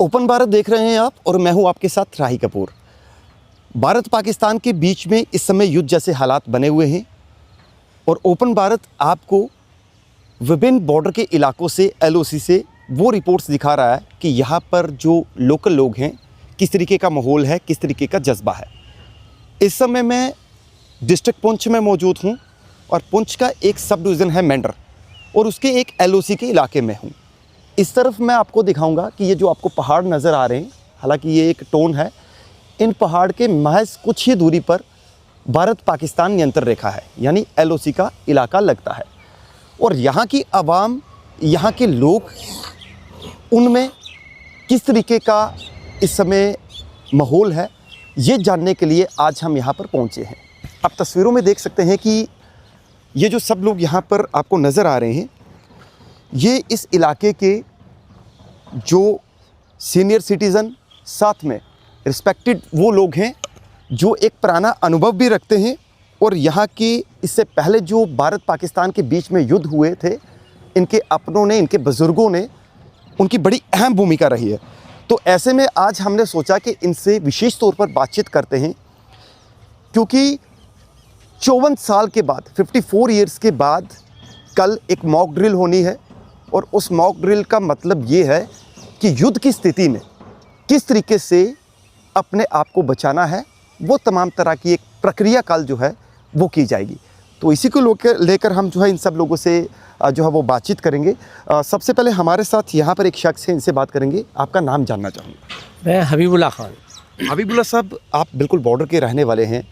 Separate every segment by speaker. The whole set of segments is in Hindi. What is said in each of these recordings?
Speaker 1: ओपन भारत देख रहे हैं आप और मैं हूं आपके साथ राही कपूर। भारत पाकिस्तान के बीच में इस समय युद्ध जैसे हालात बने हुए हैं और ओपन भारत आपको विभिन्न बॉर्डर के इलाकों से एलओसी से वो रिपोर्ट्स दिखा रहा है कि यहाँ पर जो लोकल लोग हैं किस तरीके का माहौल है, किस तरीके का जज्बा है। इस समय मैं डिस्ट्रिक्ट पुंछ में मौजूद हूँ और पुंछ का एक सब डिवीज़न है मेंढर और उसके एक एलओसी के इलाके में हूँ। इस तरफ मैं आपको दिखाऊंगा कि ये जो आपको पहाड़ नज़र आ रहे हैं, हालांकि ये एक टोन है, इन पहाड़ के महज कुछ ही दूरी पर भारत पाकिस्तान नियंत्रण रेखा है, यानी एलओसी का इलाका लगता है। और यहाँ की आवाम, यहाँ के लोग, उनमें किस तरीके का इस समय माहौल है, ये जानने के लिए आज हम यहाँ पर पहुँचे हैं। आप तस्वीरों में देख सकते हैं कि ये जो सब लोग यहाँ पर आपको नज़र आ रहे हैं, ये इस इलाके के जो सीनियर सिटीज़न, साथ में रिस्पेक्टेड वो लोग हैं जो एक पुराना अनुभव भी रखते हैं और यहाँ की इससे पहले जो भारत पाकिस्तान के बीच में युद्ध हुए थे, इनके अपनों ने, इनके बुज़ुर्गों ने, उनकी बड़ी अहम भूमिका रही है। तो ऐसे में आज हमने सोचा कि इनसे विशेष तौर पर बातचीत करते हैं, क्योंकि 54 साल के बाद, 54 ईयर्स के बाद कल एक मॉक ड्रिल होनी है और उस मॉक ड्रिल का मतलब ये है कि युद्ध की स्थिति में किस तरीके से अपने आप को बचाना है, वो तमाम तरह की एक प्रक्रिया कल जो है वो की जाएगी। तो इसी को लेकर हम जो है इन सब लोगों से जो है वो बातचीत करेंगे। सबसे पहले हमारे साथ यहाँ पर एक शख्स है, इनसे बात करेंगे। आपका नाम जानना चाहूँगा।
Speaker 2: मैं हबीबुल्ला खान।
Speaker 1: हबीबुल्ला साहब, आप बिल्कुल बॉर्डर के रहने वाले हैं,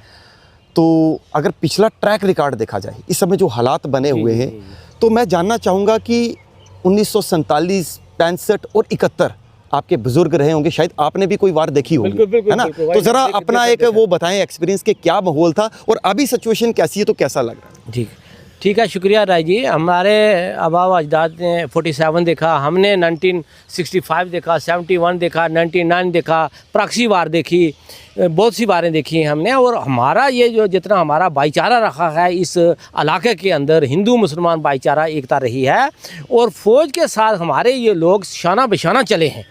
Speaker 1: तो अगर पिछला ट्रैक रिकॉर्ड देखा जाए, इस समय जो हालात बने हुए हैं, तो मैं जानना चाहूँगा कि 1947, 65 और 71 आपके बुजुर्ग रहे होंगे, शायद आपने भी कोई वार देखी होगी, है ना? तो ज़रा अपना एक वो बताएं एक्सपीरियंस के क्या माहौल था और अभी सिचुएशन कैसी है, तो कैसा लग रहा है?
Speaker 2: ठीक है, शुक्रिया राय जी। हमारे आबा अजदाद ने 47 देखा, हमने 1965 देखा, 71 देखा, 99 देखा, प्रॉक्सी वार देखी, बहुत सी वारें देखी हैं हमने। और हमारा ये जो जितना हमारा भाईचारा रखा है इस इलाके के अंदर, हिंदू मुसलमान भाईचारा एकता रही है और फ़ौज के साथ हमारे ये लोग शाना बशाना चले हैं।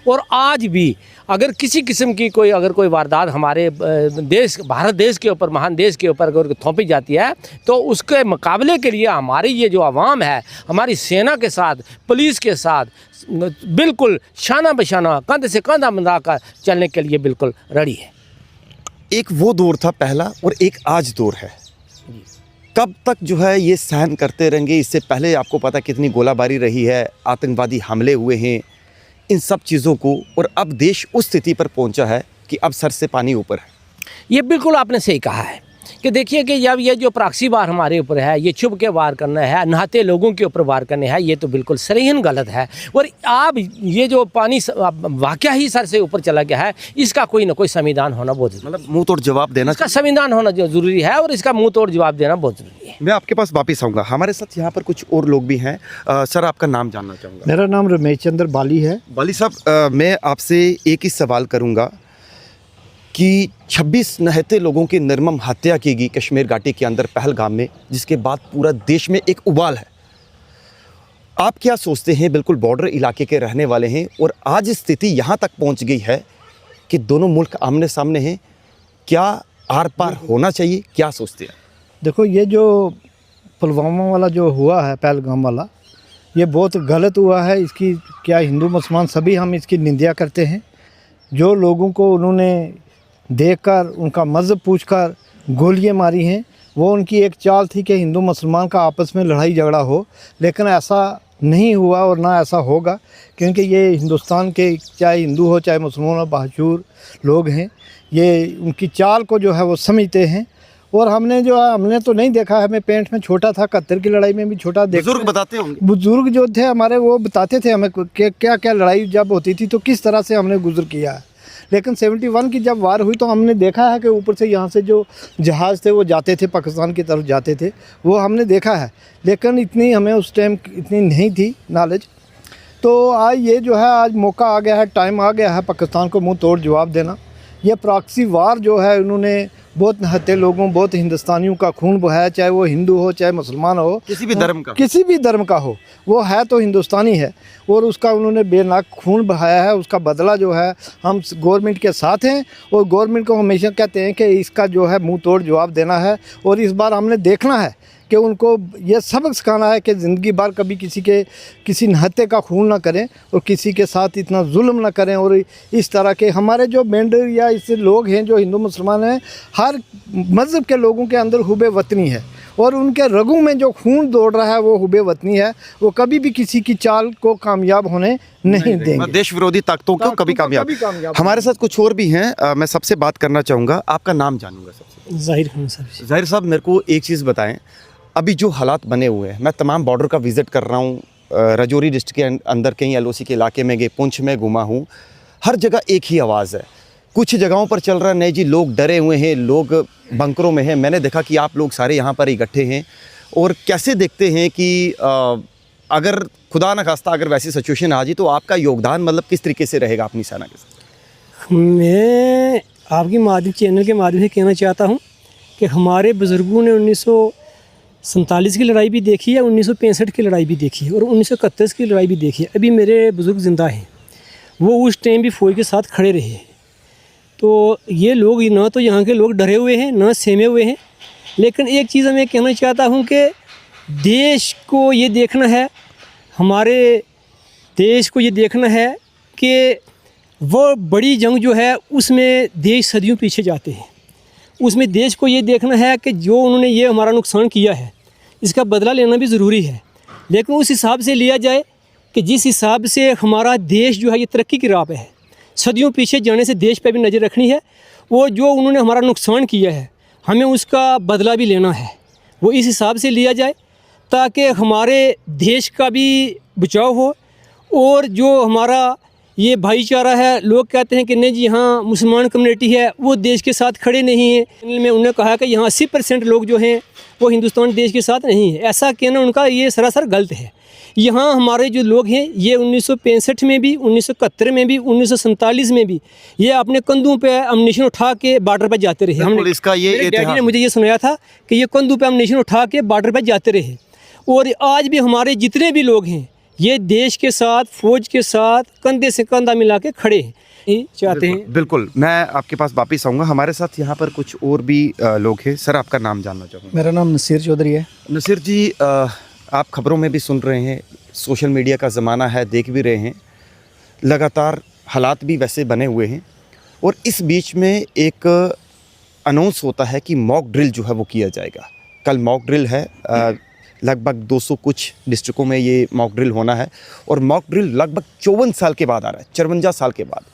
Speaker 2: और आज भी अगर किसी किस्म की कोई वारदात हमारे देश, भारत देश के ऊपर, महान देश के ऊपर अगर थोपी जाती है, तो उसके मुकाबले के लिए हमारी ये जो आवाम है, हमारी सेना के साथ, पुलिस के साथ बिल्कुल शाना बशाना, कंध से कंधा मिला कर चलने के लिए बिल्कुल रेडी है।
Speaker 1: एक वो दौर था पहला और एक आज दौर है। कब तक जो है ये सहन करते रहेंगे? इससे पहले आपको पता कितनी गोलाबारी रही है, आतंकवादी हमले हुए हैं, इन सब चीज़ों को, और अब देश उस स्थिति पर पहुंचा है कि अब सर से पानी ऊपर है।
Speaker 2: ये बिल्कुल आपने सही कहा है कि देखिए कि जब ये जो प्रॉक्सी वार हमारे ऊपर है, ये छुप के वार करना है, नहाते लोगों के ऊपर वार करने है, ये तो बिल्कुल सरीहन गलत है। और अब ये जो पानी वाकया ही सर से ऊपर चला गया है, इसका कोई ना कोई संविधान होना बहुत ज़रूरी है।
Speaker 1: मतलब मुंह तोड़ जवाब देना,
Speaker 2: इसका संविधान होना जो ज़रूरी है और इसका मुंह तोड़ जवाब देना बहुत ज़रूरी है।
Speaker 1: मैं आपके पास वापिस आऊँगा। हमारे साथ यहाँ पर कुछ और लोग भी हैं। सर, आपका नाम जानना चाहूँगा।
Speaker 3: मेरा नाम रमेश चंद्र बाली है।
Speaker 1: बाली साहब, मैं आपसे एक ही सवाल करूँगा कि 26 निहत्थे लोगों की निर्मम हत्या की गई कश्मीर घाटी के अंदर पहलगाम में, जिसके बाद पूरा देश में एक उबाल है। आप क्या सोचते हैं? बिल्कुल बॉर्डर इलाके के रहने वाले हैं और आज स्थिति यहाँ तक पहुँच गई है कि दोनों मुल्क आमने सामने हैं, क्या आर पार होना चाहिए? क्या सोचते हैं?
Speaker 3: देखो, ये जो पुलवामा वाला जो हुआ है, पहलगाम वाला, ये बहुत गलत हुआ है। इसकी क्या हिंदू मुसलमान सभी हम इसकी निंदा करते हैं। जो लोगों को उन्होंने देखकर, उनका मज़हब पूछकर गोलियां मारी हैं, वो उनकी एक चाल थी कि हिंदू मुसलमान का आपस में लड़ाई झगड़ा हो, लेकिन ऐसा नहीं हुआ और ना ऐसा होगा, क्योंकि ये हिंदुस्तान के चाहे हिंदू हो चाहे मुसलमान हो, बहादुर लोग हैं। ये उनकी चाल को जो है वो समझते हैं। और हमने जो है, हमने तो नहीं देखा है, मैं पेंट में छोटा था, 71 की लड़ाई में भी छोटा देखा।
Speaker 1: बुजुर्ग बताते होंगे,
Speaker 3: बुजुर्ग जो थे हमारे, वो बताते थे हमें क्या क्या लड़ाई जब होती थी तो किस तरह से हमने गुजर किया है। लेकिन 71 की जब वार हुई तो हमने देखा है कि ऊपर से यहाँ से जो जहाज़ थे वो जाते थे, पाकिस्तान की तरफ जाते थे, वो हमने देखा है। लेकिन इतनी हमें उस टाइम इतनी नहीं थी नॉलेज। तो आज ये जो है, आज मौका आ गया है, टाइम आ गया है पाकिस्तान को मुंह तोड़ जवाब देना। ये प्रॉक्सी वार जो है, उन्होंने बहुत निहत्थे लोगों, बहुत हिंदुस्तानियों का खून बहाया, चाहे वो हिंदू हो चाहे मुसलमान हो,
Speaker 1: किसी भी धर्म का,
Speaker 3: किसी भी धर्म का हो, वो है तो हिंदुस्तानी है। और उसका उन्होंने बेनाक खून बहाया है, उसका बदला जो है हम गवर्नमेंट के साथ हैं। और गवर्नमेंट को हमेशा कहते हैं कि इसका जो है मुंह तोड़ जवाब देना है। और इस बार हमने देखना है कि उनको ये सबक सिखाना है कि ज़िंदगी भर कभी किसी निहत्थे का खून ना करें और किसी के साथ इतना जुल्म ना करें। और इस तरह के हमारे जो मेंढर या इससे लोग हैं जो हिंदू मुसलमान हैं, हर मज़हब के लोगों के अंदर हुबे वतनी है और उनके रगों में जो खून दौड़ रहा है वो हुबे वतनी है। वो कभी भी किसी की चाल को कामयाब होने नहीं देंगे,
Speaker 1: देश विरोधी ताकतों को कभी कामयाब। हमारे साथ कुछ और भी हैं, मैं सबसे बात करना चाहूँगा, आपका नाम जानूँगा सबसे।
Speaker 2: जाहिर खान साहब।
Speaker 1: ज़ाहिर साहब, मेरे को एक चीज़ बताएं, अभी जो हालात बने हुए हैं, मैं तमाम बॉर्डर का विज़िट कर रहा हूँ, राजौरी डिस्ट्रिक्ट के अंदर कहीं LOC के इलाके में गए, पुंछ में घुमा हूँ, हर जगह एक ही आवाज़ है। कुछ जगहों पर चल रहा नहीं जी, लोग डरे हुए हैं, लोग बंकरों में हैं। मैंने देखा कि आप लोग सारे यहाँ पर इकट्ठे हैं और कैसे देखते हैं कि अगर खुदा न खास्ता अगर वैसी सिचुएशन आ जाए तो आपका योगदान मतलब किस तरीके से रहेगा अपनी सेना के साथ?
Speaker 4: मैं आपकी माध्यम चैनल के माध्यम से कहना चाहता हूँ कि हमारे बुज़ुर्गों ने 1947 की लड़ाई भी देखी है, 1965 की लड़ाई भी देखी है और 1931 की लड़ाई भी देखी है। अभी मेरे बुज़ुर्ग ज़िंदा हैं, वो उस टाइम भी फ़ौज के साथ खड़े रहे। तो ये लोग ना तो यहाँ के लोग डरे हुए हैं ना सहमे हुए हैं। लेकिन एक चीज़ मैं कहना चाहता हूँ कि देश को ये देखना है, हमारे देश को ये देखना है कि वो बड़ी जंग जो है उसमें देश सदियों पीछे जाते हैं। उसमें देश को ये देखना है कि जो उन्होंने ये हमारा नुकसान किया है इसका बदला लेना भी ज़रूरी है, लेकिन उस हिसाब से लिया जाए कि जिस हिसाब से हमारा देश जो है ये तरक्की की राह पे है। सदियों पीछे जाने से देश पे भी नज़र रखनी है। वो जो उन्होंने हमारा नुकसान किया है हमें उसका बदला भी लेना है, वो इस हिसाब से लिया जाए ताकि हमारे देश का भी बचाव हो। और जो हमारा ये भाईचारा है, लोग कहते हैं कि नहीं जी यहाँ मुसलमान कम्युनिटी है वो देश के साथ खड़े नहीं हैं। मैं उन्होंने कहा कि यहाँ 80% लोग जो हैं वो हिंदुस्तान देश के साथ नहीं है। ऐसा कहना उनका ये सरासर गलत है। यहाँ हमारे जो लोग हैं ये 1965 में भी, 1971 में भी, 1947 में भी ये अपने कंधों पे अम्युनिशन उठा के बॉर्डर पर जाते रहे। हमने
Speaker 1: इसका ये
Speaker 4: मेरे डैडी ने मुझे ये सुनाया था कि ये कंधों पे अम्युनिशन उठा के बॉर्डर पर जाते रहे। और आज भी हमारे जितने भी लोग हैं ये देश के साथ, फौज के साथ कंधे से कंधा मिला के खड़े हैं, चाहते हैं।
Speaker 1: बिल्कुल, मैं आपके पास वापस आऊँगा। हमारे साथ यहाँ पर कुछ और भी लोग हैं। सर, आपका नाम जानना चाहूँगा।
Speaker 3: मेरा नाम नसीर चौधरी है।
Speaker 1: नसीर जी, आप खबरों में भी सुन रहे हैं, सोशल मीडिया का ज़माना है, देख भी रहे हैं, लगातार हालात भी वैसे बने हुए हैं और इस बीच में एक अनाउंस होता है कि मॉक ड्रिल जो है वो किया जाएगा। कल मॉक ड्रिल है, लगभग 200 कुछ डिस्ट्रिक्टों में ये मॉक ड्रिल होना है और मॉक ड्रिल लगभग 54 साल के बाद आ रहा है, 54 साल के बाद।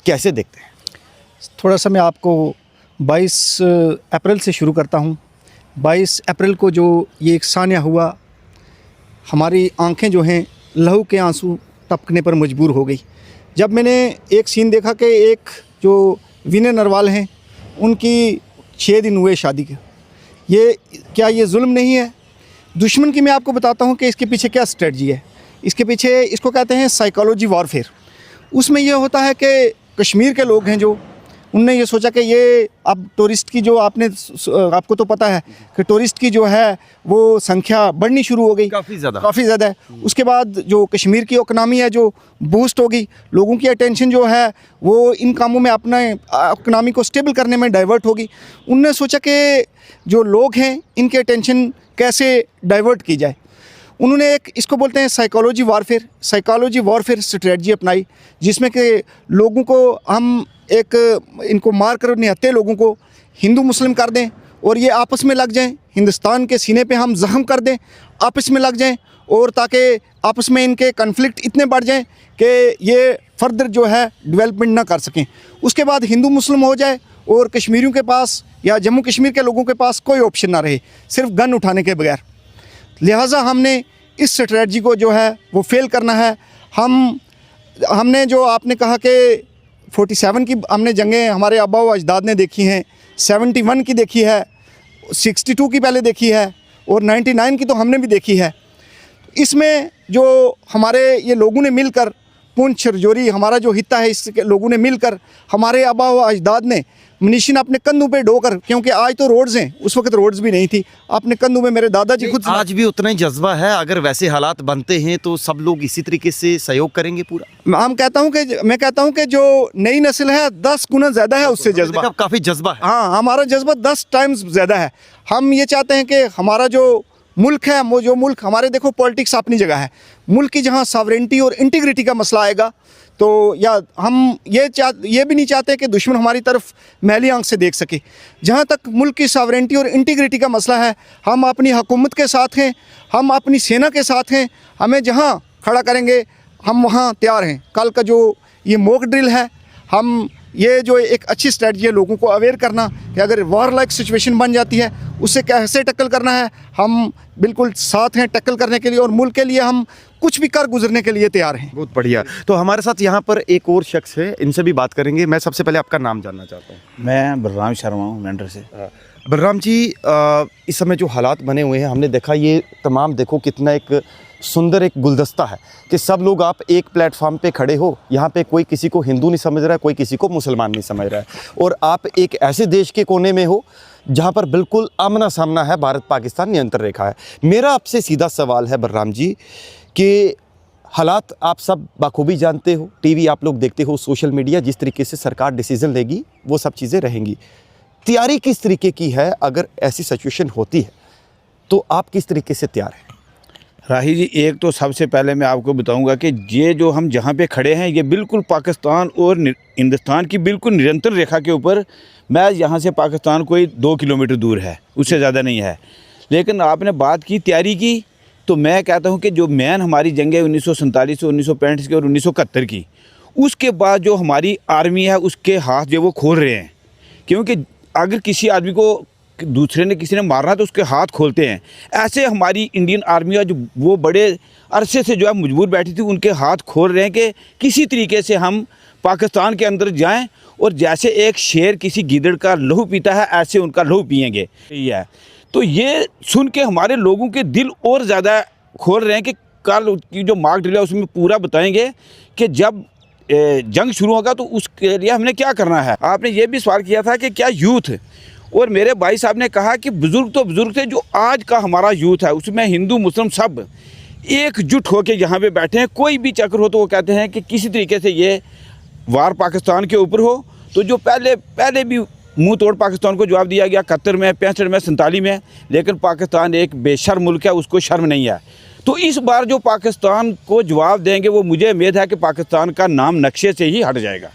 Speaker 1: कैसे देखते हैं?
Speaker 3: थोड़ा सा मैं आपको 22 अप्रैल से शुरू करता हूँ। 22 अप्रैल को जो ये एक सान्या हुआ, हमारी आंखें जो हैं लहू के आंसू टपकने पर मजबूर हो गई जब मैंने एक सीन देखा कि एक जो विनय नरवाल हैं उनकी 6 दिन हुए शादी के। ये जुल्म नहीं है? दुश्मन की मैं आपको बताता हूँ कि इसके पीछे क्या स्ट्रेटजी है। इसके पीछे इसको कहते हैं साइकोलॉजी वॉरफेयर। उसमें यह होता है कि कश्मीर के लोग हैं जो उनने ये सोचा कि ये अब टूरिस्ट की जो आपको तो पता है कि टूरिस्ट की जो है वो संख्या बढ़नी शुरू हो गई, काफ़ी ज़्यादा है। उसके बाद जो कश्मीर की इकनॉमी है जो बूस्ट होगी, लोगों की अटेंशन जो है वो इन कामों में अपने इकनॉमी को स्टेबल करने में डाइवर्ट होगी। उनने सोचा कि जो लोग हैं इनकी अटेंशन कैसे डाइवर्ट की जाए। उन्होंने एक इसको बोलते हैं साइकोलॉजी वॉरफेयर स्ट्रेटजी अपनाई, जिसमें कि लोगों को हम इनको मार कर निहत्थे लोगों को हिंदू मुस्लिम कर दें और ये आपस में लग जाएं, हिंदुस्तान के सीने पे हम जख्म कर दें, आपस में लग जाएं और ताकि आपस में इनके कन्फ्लिक्ट इतने बढ़ जाएं कि ये फर्दर जो है डेवलपमेंट ना कर सकें। उसके बाद हिंदू मुस्लिम हो जाए और कश्मीरियों के पास या जम्मू कश्मीर के लोगों के पास कोई ऑप्शन ना रहे, सिर्फ गन उठाने के बगैर। लिहाजा हमने इस स्ट्रेटजी को जो है वो फेल करना है। हमने जो आपने कहा कि 47 की हमने जंगें हमारे आबा व अजदाद ने देखी हैं, 71 की देखी है, 62 की पहले देखी है और 99 की तो हमने भी देखी है। इसमें जो हमारे ये लोगों ने मिलकर
Speaker 5: पुंछ रजौरी हमारा जो हिस्सा है, इस लोगों ने मिलकर, हमारे आबा व अजदाद ने मनीषी ने अपने कंधों पे ढोकर, क्योंकि आज तो रोड्स हैं, उस वक्त रोड्स भी नहीं थी, अपने कंधों में मेरे दादाजी खुद
Speaker 1: आज भी उतना ही जज्बा है? अगर वैसे हालात बनते हैं तो सब लोग इसी तरीके से सहयोग करेंगे पूरा?
Speaker 5: मैं कहता हूँ कि जो नई नस्ल है 10 गुना ज़्यादा है उससे जज्बा।
Speaker 1: काफ़ी जज्बा है।
Speaker 5: हाँ, हमारा जज्बा 10 टाइम्स ज़्यादा है। हम ये चाहते हैं कि हमारा जो मुल्क है, वो जो मुल्क हमारे, देखो पॉलिटिक्स अपनी जगह है, मुल्क की जहाँ सॉवरेंटी और इंटीग्रिटी का मसला आएगा तो या हम ये भी नहीं चाहते कि दुश्मन हमारी तरफ मैली आंख से देख सके। जहाँ तक मुल्क की सॉवरेंटी और इंटीग्रिटी का मसला है, हम अपनी हुकूमत के साथ हैं, हम अपनी सेना के साथ हैं, हमें जहाँ खड़ा करेंगे हम वहाँ तैयार हैं। कल का जो ये मॉक ड्रिल है, हम ये जो एक अच्छी स्ट्रेटजी है लोगों को अवेयर करना कि अगर वॉर लाइक सिचुएशन बन जाती है उससे कैसे टक्कल करना है, हम बिल्कुल साथ हैं टक्कल करने के लिए, और मुल्क के लिए हम कुछ भी कर गुजरने के लिए तैयार हैं।
Speaker 1: बहुत बढ़िया। तो हमारे साथ यहाँ पर एक और शख्स है, इनसे भी बात करेंगे। मैं सबसे पहले आपका नाम जानना चाहता हूँ।
Speaker 6: मैं बलराम शर्मा हूँ मेंढर से।
Speaker 1: बलराम जी, इस समय जो हालात बने हुए हैं, हमने देखा ये तमाम, देखो कितना एक सुंदर एक गुलदस्ता है कि सब लोग आप एक प्लेटफॉर्म पे खड़े हो। यहाँ पे कोई किसी को हिंदू नहीं समझ रहा है, कोई किसी को मुसलमान नहीं समझ रहा है, और आप एक ऐसे देश के कोने में हो जहाँ पर बिल्कुल आमना सामना है, भारत पाकिस्तान नियंत्रण रेखा है। मेरा आपसे सीधा सवाल है बलराम जी कि हालात आप सब बाखूबी जानते हो, टीवी आप लोग देखते हो, सोशल मीडिया, जिस तरीके से सरकार डिसीज़न लेगी वो सब चीज़ें रहेंगी। तैयारी किस तरीके की है? अगर ऐसी सिचुएशन होती है तो आप किस तरीके से तैयार हैं?
Speaker 6: राही जी, एक तो सबसे पहले मैं आपको बताऊंगा कि ये जो हम जहाँ पे खड़े हैं ये बिल्कुल पाकिस्तान और हिंदुस्तान की बिल्कुल निरंतर रेखा के ऊपर, मैं यहाँ से पाकिस्तान कोई 2 किलोमीटर दूर है, उससे ज़्यादा नहीं है। लेकिन आपने बात की तैयारी की, तो मैं कहता हूँ कि जो मैन हमारी जंगें 1947 से 1965 की और 1971 की, उसके बाद जो हमारी आर्मी है उसके हाथ जो वो खोल रहे हैं, क्योंकि अगर किसी आदमी को दूसरे ने किसी ने मारना तो उसके हाथ खोलते हैं। ऐसे हमारी इंडियन आर्मी जो वो बड़े अरसे से जो है मजबूर बैठी थी, उनके हाथ खोल रहे हैं कि किसी तरीके से हम पाकिस्तान के अंदर जाएं, और जैसे एक शेर किसी गीदड़ का लहू पीता है ऐसे उनका लहू पिएंगे। यही है, तो ये सुन के हमारे लोगों के दिल और ज़्यादा खोल रहे हैं कि कल की जो मार्क ड्रिल है उसमें पूरा बताएंगे कि जब जंग शुरू होगा तो उसके लिए हमने क्या करना है। आपने ये भी सवाल किया था कि क्या यूथ, और मेरे भाई साहब ने कहा कि बुज़ुर्ग तो बुज़ुर्ग थे, जो आज का हमारा यूथ है उसमें हिंदू मुस्लिम सब एकजुट होकर यहाँ पे बैठे हैं। कोई भी चक्र हो तो वो कहते हैं कि किसी तरीके से ये वार पाकिस्तान के ऊपर हो। तो जो पहले भी मुंह तोड़ पाकिस्तान को जवाब दिया गया 71 में, 65 में, 47 में, लेकिन पाकिस्तान एक बेशर्म मुल्क है, उसको शर्म नहीं है। तो इस बार जो पाकिस्तान को जवाब देंगे वो मुझे उम्मीद है कि पाकिस्तान का नाम नक्शे से ही हट जाएगा।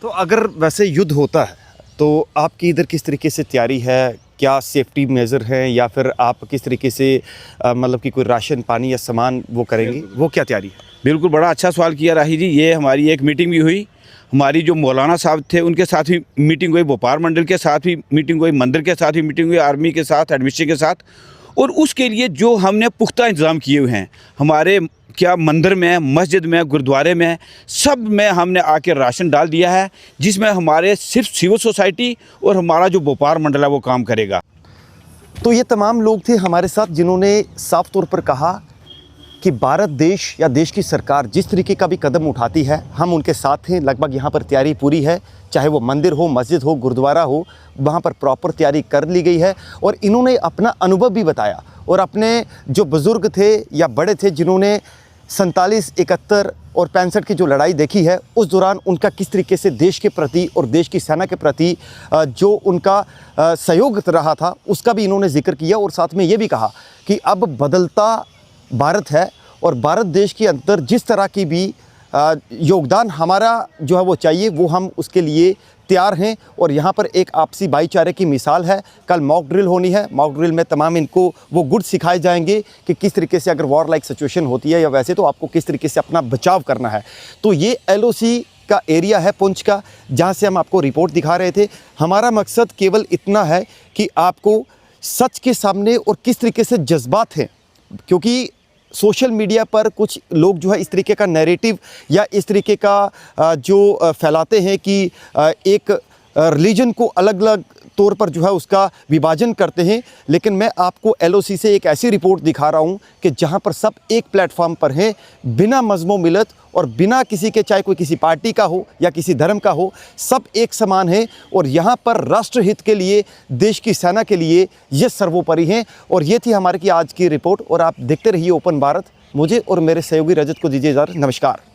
Speaker 1: तो अगर वैसे युद्ध होता है तो आपकी इधर किस तरीके से तैयारी है? क्या सेफ्टी मेजर हैं, या फिर आप किस तरीके से मतलब कि कोई राशन पानी या सामान वो करेंगे, वो क्या तैयारी है?
Speaker 6: बिल्कुल, बड़ा अच्छा सवाल किया राही जी। ये हमारी एक मीटिंग भी हुई, हमारी जो मौलाना साहब थे उनके साथ भी मीटिंग हुई, व्यापार मंडल के साथ भी मीटिंग हुई, मंदिर के साथ भी मीटिंग हुई, आर्मी के साथ, एडमिनिस्ट्रेशन के साथ, और उसके लिए जो हमने पुख्ता इंतज़ाम किए हुए हैं हमारे क्या मंदिर में, मस्जिद में, गुरुद्वारे में, सब में हमने आके राशन डाल दिया है, जिसमें हमारे सिर्फ सिविल सोसाइटी और हमारा जो व्यापार मंडल है वो काम करेगा।
Speaker 1: तो ये तमाम लोग थे हमारे साथ जिन्होंने साफ तौर पर कहा कि भारत देश या देश की सरकार जिस तरीके का भी कदम उठाती है हम उनके साथ हैं। लगभग यहाँ पर तैयारी पूरी है, चाहे वो मंदिर हो, मस्जिद हो, गुरुद्वारा हो, वहाँ पर प्रॉपर तैयारी कर ली गई है। और इन्होंने अपना अनुभव भी बताया, और अपने जो बुज़ुर्ग थे या बड़े थे जिन्होंने 47, 71 और 65 की जो लड़ाई देखी है, उस दौरान उनका किस तरीके से देश के प्रति और देश की सेना के प्रति जो उनका सहयोग रहा था उसका भी इन्होंने जिक्र किया। और साथ में ये भी कहा कि अब बदलता भारत है, और भारत देश के अंदर जिस तरह की भी योगदान हमारा जो है वो चाहिए, वो हम उसके लिए तैयार हैं। और यहाँ पर एक आपसी भाईचारे की मिसाल है। कल मॉक ड्रिल होनी है, मॉक ड्रिल में तमाम इनको वो गुड सिखाए जाएंगे कि किस तरीके से अगर वॉर लाइक सिचुएशन होती है या वैसे तो आपको किस तरीके से अपना बचाव करना है। तो ये LOC का एरिया है पुंछ का, जहाँ से हम आपको रिपोर्ट दिखा रहे थे। हमारा मकसद केवल इतना है कि आपको सच के सामने और किस तरीके से जज्बात हैं, क्योंकि सोशल मीडिया पर कुछ लोग जो है इस तरीके का नैरेटिव या इस तरीके का जो फैलाते हैं कि एक रिलीजन को अलग अलग तौर पर जो है उसका विभाजन करते हैं, लेकिन मैं आपको LOC से एक ऐसी रिपोर्ट दिखा रहा हूं कि जहां पर सब एक प्लेटफॉर्म पर हैं, बिना मज़्म मिलत और बिना किसी के, चाहे कोई किसी पार्टी का हो या किसी धर्म का हो, सब एक समान है और यहाँ पर राष्ट्रहित के लिए, देश की सेना के लिए ये सर्वोपरि हैं। और ये थी हमारी की आज की रिपोर्ट और आप देखते रहिए ओपन भारत। मुझे और मेरे सहयोगी रजत को दीजिए इजाज़त। नमस्कार।